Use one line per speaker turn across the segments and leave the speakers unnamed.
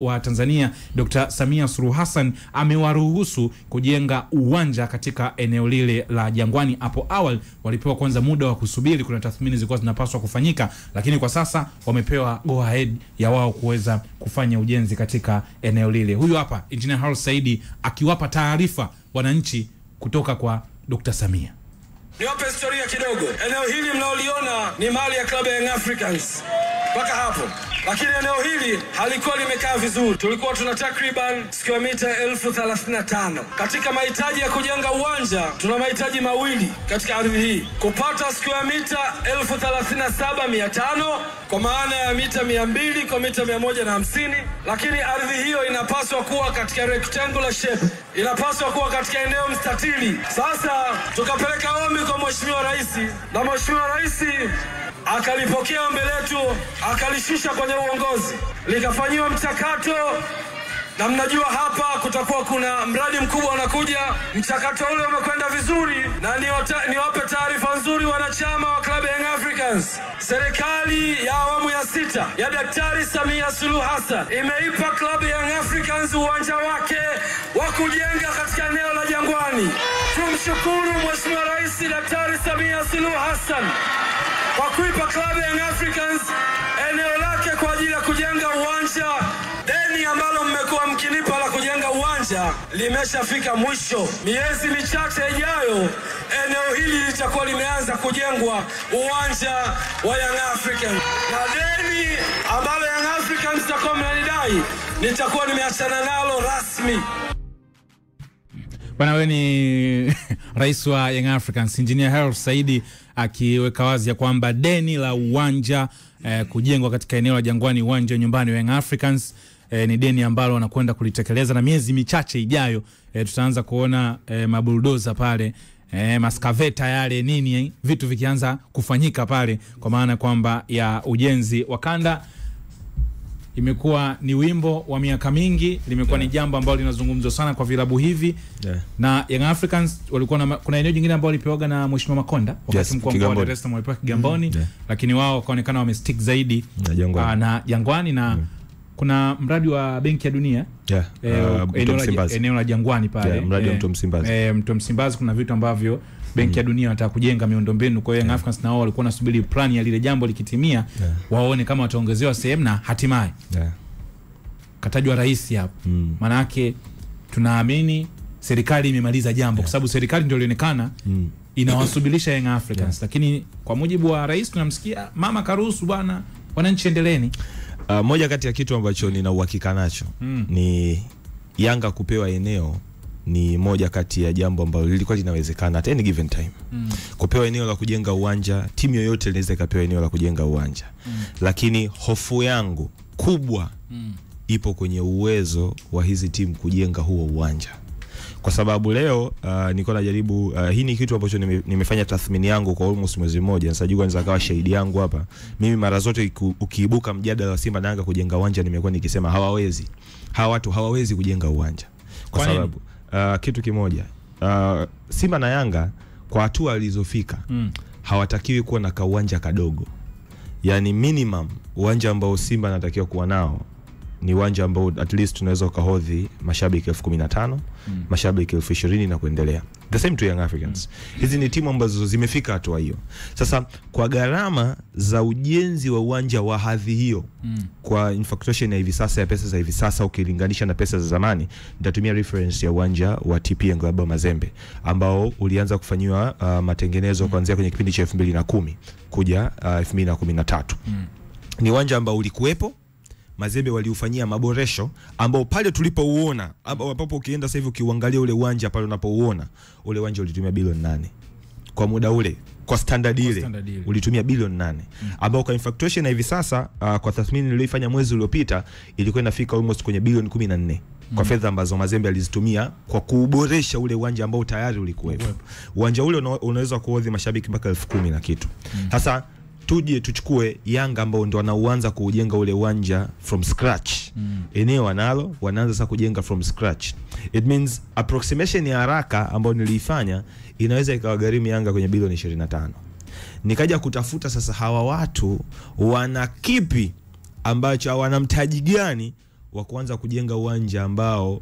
wa Tanzania Dr. Samia Suluhu Hassan amewaruhusu kujenga uwanja katika eneo lile la Jangwani. Hapo awali walipewa kwanza muda wa kusubiri, kuna tathmini zilikuwa zinapaswa kufanyika, lakini kwa sasa wamepewa go ahead ya wao kuweza kufanya ujenzi katika eneo lile. Huyu hapa Engineer Harold Saidi akiwapa taarifa wananchi kutoka kwa Dr. Samia.
Niwape historia kidogo. Eneo hili mnaoliona ni mali ya klabu ya Young Africans mpaka hapo, lakini eneo hili halikuwa limekaa vizuri. Tulikuwa tuna takriban square mita 1035. Katika mahitaji ya kujenga uwanja tuna mahitaji mawili katika ardhi hii: kupata square mita 1037,500 kwa maana ya mita 200 kwa mita 150, lakini ardhi hiyo inapaswa kuwa katika rectangular shape, inapaswa kuwa katika eneo mstatili. Sasa tukapeleka ombi kwa Mheshimiwa Rais, na Mheshimiwa Rais akalipokea ombi letu, akalishusha kwenye uongozi, likafanyiwa mchakato, na mnajua hapa kutakuwa kuna mradi mkubwa unakuja. Mchakato ule umekwenda vizuri, na niwape taarifa nzuri wanachama wa klabu ya Young Africans. Serikali ya awamu ya 6 ya Daktari Samia Suluhu Hassan imeipa klabu ya Young Africans uwanja wake wa kujenga katika eneo la Jangwani. Tumshukuru Mheshimiwa Rais Daktari Samia Suluhu Hassan kwa kuipa klabu ya Young Africans eneo lake kwa ajili ya kujenga uwanja. Deni ambalo mmekuwa mkinipa la kujenga uwanja limeshafika mwisho. Miezi michache ijayo eneo hili litakuwa limeanza kujengwa uwanja wa Young Africans, na deni ambalo Young Africans itakuwa mnanidai nitakuwa nimeachana nalo rasmi.
Bwana, wewe ni rais wa Young Africans Engineer Harold Saidi akiweka wazi ya kwamba deni la uwanja kujengwa katika eneo la Jangwani, uwanja nyumbani wa Young Africans, ni deni ambalo wanakwenda kulitekeleza, na miezi michache ijayo tutaanza kuona mabuldoza pale, maskaveta yale nini, vitu vikianza kufanyika pale, kwa maana kwamba ya ujenzi wa kanda. Imekuwa ni wimbo wa miaka mingi, limekuwa ni jambo ambalo linazungumzwa sana kwa vilabu hivi. Na Young Africans walikuwa na kuna eneo jingine ambalo walipewaga na Mheshimiwa Makonda wakati mkuu wa Dar es Salaam walipewa Kigamboni, lakini wao wakaonekana wamestick zaidi na Jangwani, na kuna mradi wa Benki ya Dunia eneo la Jangwani pale,
mradi wa Mto Msimbazi.
Mto Msimbazi kuna vitu ambavyo Benki ya Dunia wanataka kujenga miundombinu. Kwa hiyo Young Africans na wao walikuwa nasubiri plan ya lile jambo likitimia, waone kama wataongezewa sehemu, na hatimaye katajwa rais hapo. Maana yake tunaamini serikali imemaliza jambo, kwa sababu serikali ndio ilionekana inawasubirisha Young Africans. Lakini kwa mujibu wa rais tunamsikia mama karuhusu bwana, wananchi endeleeni.
Moja kati ya kitu ambacho nina uhakika nacho ni Yanga kupewa eneo ni moja kati ya jambo ambalo lilikuwa linawezekana at any given time. Kupewa eneo la kujenga uwanja, timu yoyote inaweza kupewa eneo la kujenga uwanja. Lakini hofu yangu kubwa ipo kwenye uwezo wa hizi timu kujenga huo uwanja. Kwa sababu leo niko najaribu, hii ni kitu ambacho nimefanya tathmini yangu kwa almost mwezi mmoja. Sasa jua anaweza kawa shahidi yangu hapa. Mimi mara zote ukiibuka mjadala wa Simba na Yanga kujenga uwanja, nimekuwa nikisema hawawezi. Hawa watu hawawezi kujenga uwanja. Kwa sababu kitu kimoja, Simba na Yanga kwa hatua alizofika hawatakiwi kuwa na kauwanja kadogo. Yani minimum uwanja ambao Simba anatakiwa kuwa nao ni uwanja ambao at least tunaweza kuhodhi mashabiki 15,000, mashabiki 20,000 na kuendelea. The same to Young Africans. Hizi ni timu ambazo zimefika hatua hiyo. Sasa kwa gharama za ujenzi wa uwanja wa hadhi hiyo, kwa infrastructure ya hivi sasa, ya pesa za hivi sasa ukilinganisha na pesa za zamani, nitatumia reference ya uwanja wa TP Englaba Mazembe ambao ulianza kufanywa matengenezo kuanzia kwenye kipindi cha 2010 kuja 2013. Ni uwanja ambao ulikuwepo, Mazembe waliufanyia maboresho ambao pale tulipouona, ambapo ukienda sasa hivi ukiangalia ule uwanja pale unapouona, ule uwanja ulitumia bilioni 8 kwa muda ule, kwa standard ile ulitumia bilioni 8, ambao kwa infrastructure na hivi sasa kwa tathmini niliyofanya mwezi uliopita ilikuwa inafika almost kwenye bilioni 14 kwa fedha ambazo Mazembe alizitumia kwa kuboresha ule uwanja ambao tayari ulikuwepo. Uwanja ule unaweza kuhodhi mashabiki mpaka 10,000 na kitu. Sasa tuje tuchukue Yanga ambao ndio wanaanza kujenga ule uwanja from scratch. Eneo wanalo, wanaanza sasa kujenga from scratch. It means approximation ya haraka ambayo niliifanya inaweza ikawagharimu Yanga kwenye bilioni 25. Nikaja kutafuta sasa hawa watu wana kipi ambacho wana mtaji gani wa kuanza kujenga uwanja ambao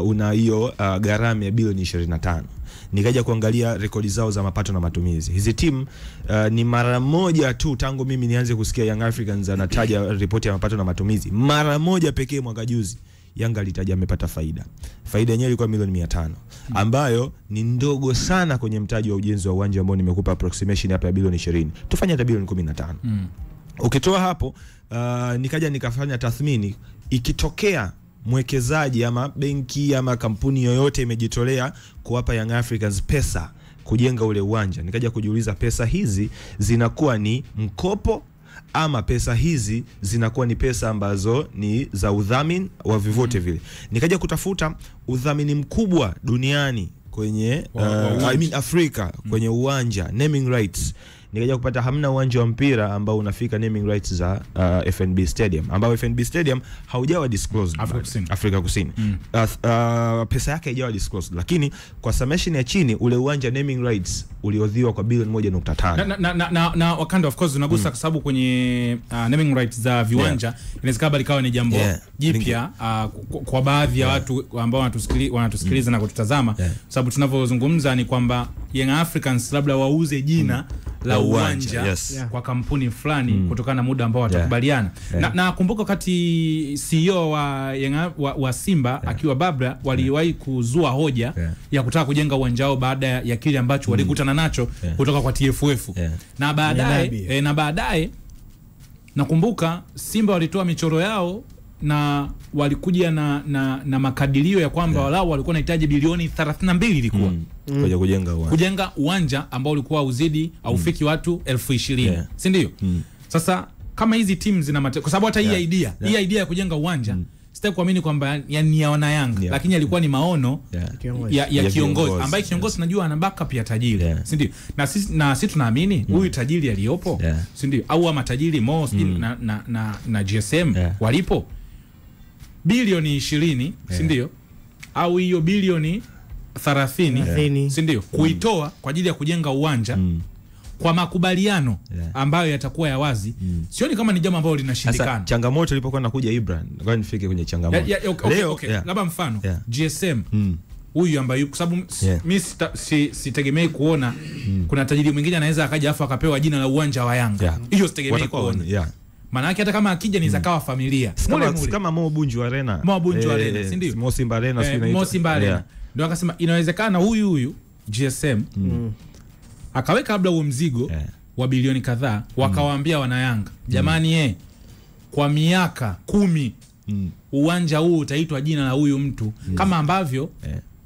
una hiyo gharama ya bilioni 25. Nikaja kuangalia rekodi zao za mapato na matumizi. Hizi timu ni mara moja tu tangu mimi nianze kusikia Young Africans anataja ripoti ya mapato na matumizi. Mara moja pekee mwaka juzi Yanga alitaja amepata faida. Faida yenyewe ilikuwa milioni 500 ambayo ni ndogo sana kwenye mtaji wa ujenzi wa uwanja ambao nimekupa approximation hapa ya bilioni 20. Tufanye hata bilioni 15. Ukitoa hapo nikaja nikafanya tathmini, ikitokea mwekezaji ama benki ama kampuni yoyote imejitolea kuwapa Young Africans pesa kujenga ule uwanja, nikaja kujiuliza pesa hizi zinakuwa ni mkopo ama pesa hizi zinakuwa ni pesa ambazo ni za udhamini wa vyovyote vile. Nikaja kutafuta udhamini mkubwa duniani kwenye Afrika kwenye uwanja, naming rights. Nikaja kupata hamna uwanja wa mpira ambao unafika naming rights za FNB Stadium, ambao FNB Stadium haujawa disclosed Afrika Kusini. Pesa yake haijawa disclosed, lakini kwa summation ya chini ule uwanja naming rights uliodhiwa kwa bilioni 1.5.
Na Wakanda of course unagusa kwa sababu kwenye naming rights za viwanja inawezekana likawa ni jambo jipya kwa baadhi ya watu ambao wanatusikiliza na kututazama, sababu tunavyozungumza ni kwamba Young Africans labda wauze jina la uwanja kwa kampuni fulani kutokana na muda ambao watakubaliana. Na kumbuka wakati CEO wa Simba akiwa Babra waliwahi kuzua hoja ya kutaka kujenga uwanja wao baada ya kile ambacho walikutana nacho kutoka kwa TFF. Na baadaye nakumbuka Simba walitoa michoro yao na walikuja na makadirio ya kwamba walao walikuwa wanahitaji bilioni 32 ilikuwa kujenga uwanja ambao ulikuwa uzidi au fiki watu 20,000, si ndio? Sasa kama hizi timu zina kwa sababu hata hii idea ya kujenga uwanja sitaki kuamini kwamba ni yaona Yanga, lakini alikuwa ni maono ya kiongozi ambaye kiongozi najua ana backup ya tajiri, si ndio? Na sisi tunaamini huyu tajiri aliyopo, si ndio? Au ama tajiri Mo na GSM walipo bilioni 20, si ndio? Au hiyo bilioni 30, si ndio? Kuitoa kwa ajili ya kujenga uwanja kwa makubaliano ambayo yatakuwa ya wazi, sioni kama ni jambo ambalo linashindikana.
Sasa changamoto ilipokuwa nakuja Ibra, ngoja nifike kwenye changamoto.
Leo labda mfano GSM huyu ambaye kwa sababu mimi sitegemei kuona kuna tajiri mwingine anaweza akaja afa akapewa jina la uwanja wa Yanga. Hiyo sitegemei kuona. Maana yake hata kama akija ni zakawa familia.
Kama Mo Bunju Arena.
Si ndio?
Mo Simba Arena sio inaitwa.
Mo Simba Arena. Ndio akasema inawezekana huyu GSM akaweka labda huo mzigo wa bilioni kadhaa, wakawaambia wana Yanga, jamani kwa miaka 10 uwanja huu utaitwa jina la huyu mtu, kama ambavyo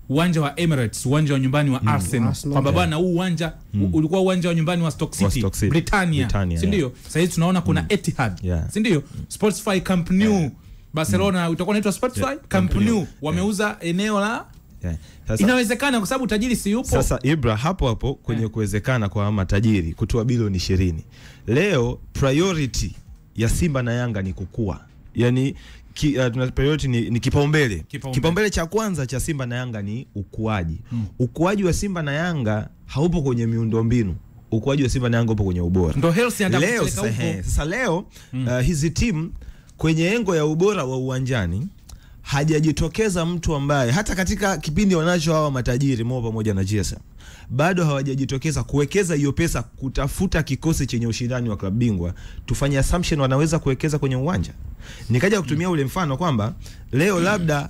uwanja wa Emirates, uwanja wa nyumbani wa Arsenal, kwamba bwana huu uwanja ulikuwa uwanja wa nyumbani wa Stoke City, Britannia, si ndio? Sasa hivi tunaona kuna Etihad, si ndio? Spotify Camp Nou, Barcelona utakuwa unaitwa Spotify Camp Nou, wameuza eneo la inawezekana kwa sababu tajiri si yupo.
Sasa Ibra hapo kwenye kuwezekana kwa matajiri kutoa bilioni 20. Leo priority ya Simba na Yanga ni kukua. Yaani tuna priority ni kipaumbele. Kipaumbele cha kwanza cha Simba na Yanga ni ukuaji. Ukuaji wa Simba na Yanga haupo kwenye miundombinu. Ukuaji wa Simba na Yanga upo kwenye ubora.
Ndio Hersi
leo sasa leo hizi timu kwenye engo ya ubora wa uwanjani hajajitokeza mtu ambaye hata katika kipindi wanacho hawa matajiri Mo pamoja na GSM bado hawajajitokeza kuwekeza hiyo pesa kutafuta kikosi chenye ushindani wa klabu bingwa. Tufanye assumption wanaweza kuwekeza kwenye uwanja. Nikaja kutumia ule mfano kwamba leo labda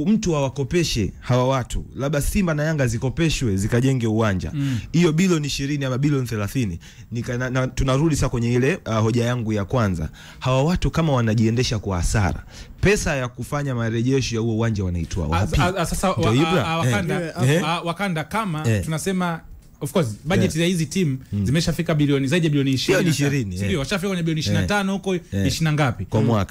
mtu awakopeshe hawa watu, labda Simba na Yanga zikopeshwe zikajenge uwanja. Hiyo bilioni 20 ama bilioni 30. Tunarudi sasa kwenye ile hoja yangu ya kwanza. Hawa watu kama wanajiendesha kwa hasara, pesa ya kufanya marejesho ya huo uwanja wanaitoa wapi?
Sasa Wakanda kama tunasema of course budget ya hizi team zimeshafika bilioni zaidi ya bilioni 20. Ndio washafika kwenye bilioni 25 huko 20 ngapi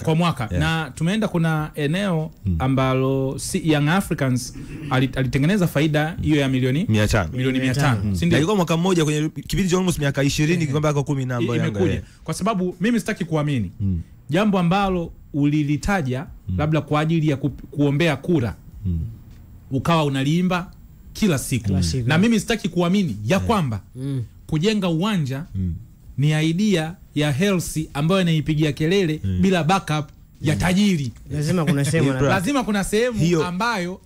kwa mwaka. Na tumeenda kuna eneo ambalo Young Africans alitengeneza faida hiyo ya milioni 500. Si ndio?
Ilikuwa mwaka mmoja kwenye kipindi cha almost miaka 20 kikombe mpaka 10 na ambayo
imekuja. Kwa sababu mimi sitaki kuamini jambo ambalo ulilitaja labda kwa ajili ya kuombea kura ukawa unalimba kila siku. Na mimi sitaki kuamini ya kwamba kujenga uwanja ni idea ya Hersi ambayo anaipigia kelele bila backup ya tajiri.
Lazima kuna sehemu
Lazima kuna sehemu ambayo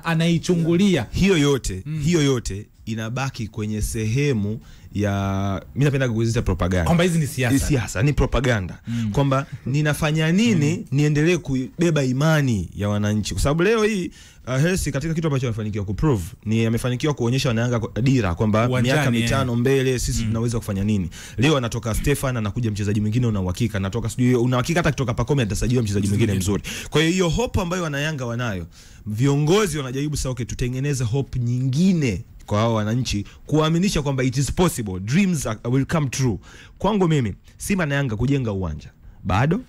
anaichungulia.
Hiyo yote inabaki kwenye sehemu ya, mimi napenda kuziita propaganda.
Kwamba hizi ni siasa.
Siasa ni propaganda. Kwamba ninafanya nini niendelee kubeba imani ya wananchi. Kwa sababu leo hii Hersi katika kitu ambacho amefanikiwa kuprove ni amefanikiwa kuonyesha Wanayanga dira kwamba miaka 5 mbele sisi tunaweza kufanya nini. Leo anatoka Stefan anakuja mchezaji mwingine una uhakika, anatoka sijui una uhakika hata kutoka Pacome atasajiliwa mchezaji mwingine mzuri. Kwa hiyo hope ambayo Wanayanga wanayo, viongozi wanajaribu sasa tutengeneze hope nyingine kwa hao wananchi, kuaminisha kwamba it is possible, dreams will come true. Kwangu mimi Simba na Yanga kujenga uwanja bado,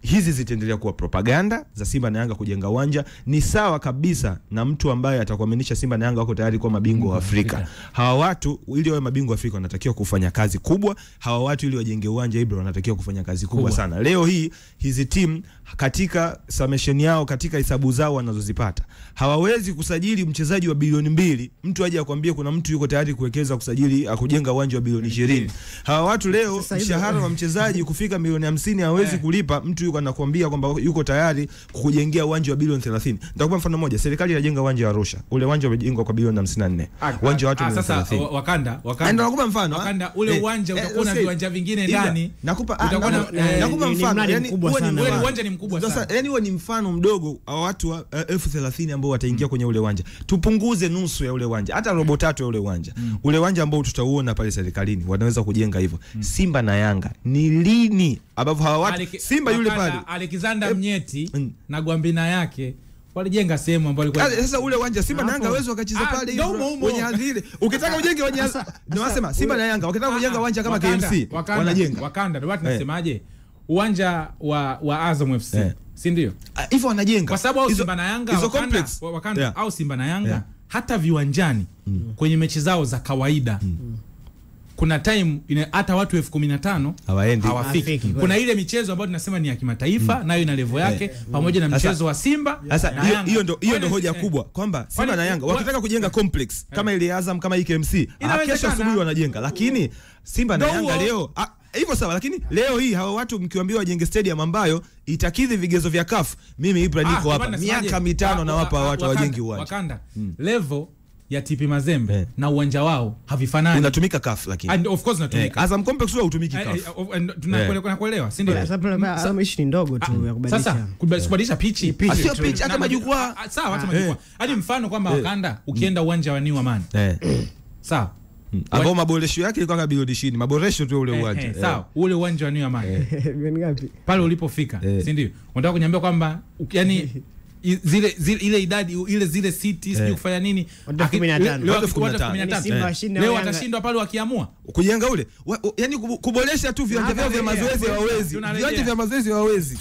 hizi zitaendelea kuwa propaganda za Simba na Yanga kujenga uwanja. Ni sawa kabisa na mtu ambaye atakuaminisha Simba na Yanga wako tayari kuwa mabingwa wa Afrika. Hawa watu ili wawe mabingwa wa Afrika wanatakiwa kufanya kazi kubwa. Hawa watu ili wajenge uwanja Ibra wanatakiwa kufanya kazi kubwa sana. Leo hii hizi team katika summation yao, katika hesabu zao wanazozipata, hawawezi kusajili mchezaji wa bilioni 2 mtu aje akwambie kuna mtu yuko tayari kuwekeza kusajili kujenga uwanja wa bilioni 20. Hawa watu leo mshahara wa mchezaji kufika milioni 50 hawezi kulipa, mtu yuko anakuambia kwamba yuko tayari kukujengea uwanja wa bilioni 30. Nitakupa mfano mmoja. Serikali inajenga uwanja wa Arusha. Ule uwanja umejengwa kwa bilioni 54. Uwanja watu ni 30.
Sasa Wakanda. Ndio nakupa mfano. Wakanda ule uwanja utakuwa na viwanja vingine ndani. Nakupa
mfano.
Yani uwanja ni mkubwa sana.
Sasa yani huo ni mfano mdogo wa watu 1030 ambao wataingia kwenye ule uwanja. Tupunguze nusu ya ule uwanja, hata robo 3 ya ule uwanja. Ule uwanja ambao tutauona pale serikalini wanaweza kujenga hivyo. Simba na Yanga ni lini ambapo hawa watu Simba yule pale
Alexander Mnyeti na Gwambina yake walijenga sehemu ambayo ilikuwa
sasa ule uwanja Simba na Yanga wewe wakacheza pale hivyo kwenye hadhili. Ukitaka ujenge wenye ndio nasema Simba na Yanga wakitaka kujenga uwanja kama KMC wanajenga.
Wakanda ndio watu nasemaje? Uwanja wa Azam FC, si ndio?
Hivyo wanajenga.
Kwa sababu Simba na Yanga Wakanda au Simba na Yanga hata viwanjani kwenye mechi zao za kawaida kuna time hata watu 15,000 hawafiki. Kuna ile michezo ambayo tunasema ni ya kimataifa nayo ina level yake pamoja na mchezo wa Simba.
Sasa hiyo ndio hoja kubwa kwamba Simba na Yanga wakitaka kujenga complex kama ile Azam kama KMC kesho asubuhi wanajenga, lakini Simba na Yanga leo hivyo sawa, lakini leo hii hawa watu mkiwaambia wajenge stadium ambayo itakidhi vigezo vya CAF, mimi Ibra niko hapa miaka 5 na wapa watu wajengi uwanja. Wakanda
level ya TP Mazembe na uwanja wao havifanani.
Unatumika CAF lakini.
And of course unatumika.
Azam Complex wao hutumiki CAF.
Tunakuelewa, si ndio?
Azam ishi ni ndogo tu ya kubadilisha.
Sasa kubadilisha pichi.
Sio pichi hata majukwaa.
Sawa, hata majukwaa. Hadi mfano kwamba Wakanda ukienda uwanja wa New Aman. Sawa.
Ambao maboresho yake ilikuwa kama bilioni 20. Maboresho tu ule uwanja.
Sawa, ule uwanja wa New Aman.
Bilioni ngapi?
Pale ulipofika, si ndio? Unataka kuniambia kwamba yani ile idadi ile zile cities kufanya nini? Leo watashindwa pale wakiamua
kujenga ule, yani kuboresha tu viwanja vyao vya mazoezi hawawezi. Viwanja vya mazoezi hawawezi.